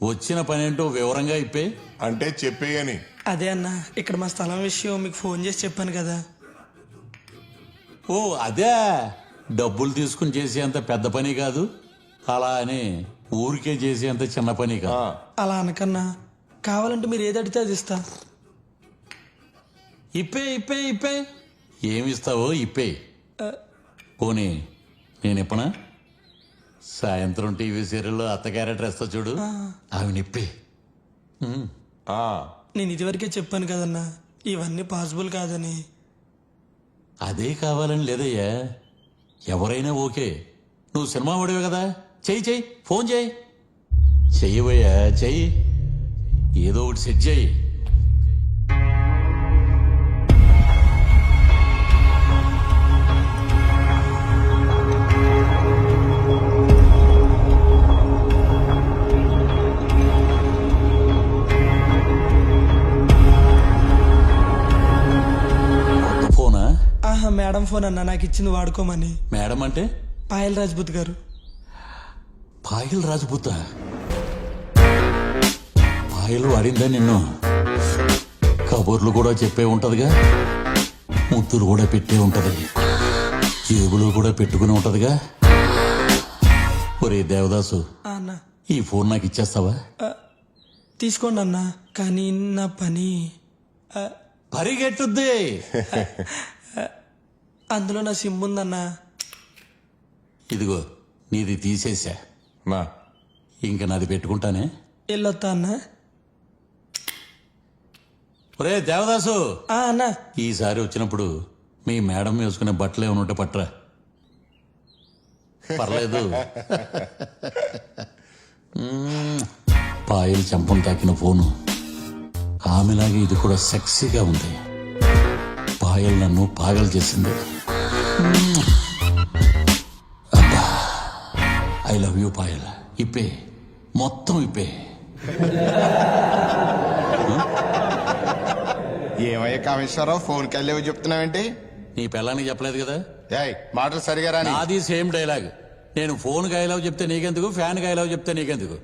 వచ్చిన పనేంటో వివరంగా ఇప్పే. అంటే చెప్పేయని. అదే అన్న, ఇక్కడ మా స్థలం విషయం మీకు ఫోన్ చేసి చెప్పాను కదా. ఓ అదే, డబ్బులు తీసుకుని చేసేంత పెద్ద పని కాదు, అలా అని ఊరికే చేసేంత చిన్న పని కాదు. అలా అనకన్నా, కావాలంటే మీరు ఏది అడిగితే అది ఇస్తా. ఇప్పే ఇప్పే ఇప్పే, ఏమిస్తావో ఇప్పే. పోనీ నేను ఇప్పనా? సాయంత్రం టీవీ సీరియల్లో అత్త క్యారెక్టర్ వేస్తా చూడు, అవి నిప్పే. నేను ఇదివరకే చెప్పాను కదన్నా, ఇవన్నీ పాసిబుల్ కాదని. అదే కావాలని లేదయ్యా, ఎవరైనా ఓకే. నువ్వు సినిమా వాడివే కదా, చెయ్యి చెయ్యి, ఫోన్ చేయి. చెయ్యవయ్యా చెయ్యి, ఏదో ఒకటి సెట్ చెయ్యి. ఫోనా? ఆహా, మేడం ఫోన్ అన్నా, నాకు ఇచ్చింది వాడుకోమని. మేడం అంటే? పాయల్ రాజ్పుత్ గారు. పాయల్ రాజపుత? పాయలు వాడిందా నిన్ను? కబుర్లు కూడా చెప్పే ఉంటదిగా, ముద్దులు కూడా పెట్టే ఉంటది, జేబులు కూడా పెట్టుకుని ఉంటదిగా. ఒరే దేవదాసు, అన్నా ఈ ఫోన్ నాకు ఇచ్చేస్తావా? తీసుకోండి అన్నా, కానీ నా పని పరిగెట్టుద్ది. అందులో నా సిమ్ ఉందన్నా. ఇదిగో నీది తీసేసా, నా ఇంక నాది పెట్టుకుంటానే. వెళ్ళొత్తా అన్నా. ఒరే దేవదాసు, అన్నా ఈసారి వచ్చినప్పుడు మీ మేడం వేసుకునే బట్టలు ఏమైనా ఉంటే పట్రా. పర్లేదు. పాయలు చంపం తాకిన ఫోను, ఆమెలాగే ఇది కూడా సెక్సీగా ఉంది. పాయలు నన్ను పాగలు చేసింది. అబ్బా, ఐ లవ్ యూ పాయల్. ఇప్పే, మొత్తం ఇప్పే. ఏమయ్యా కామేశ్వరరావు, ఫోన్ కల్లేవు చెప్తున్నావేంటి? నీ పెళ్ళానికి చెప్పలేదు కదా. ఏయ్, మాటలు సరిగా రాని. నాది సేమ్ డైలాగ్. నేను ఫోన్ ఐ లవ్ చెప్తే నీకెందుకు, ఫ్యాన్ ఐ లవ్ చెప్తే నీకెందుకు.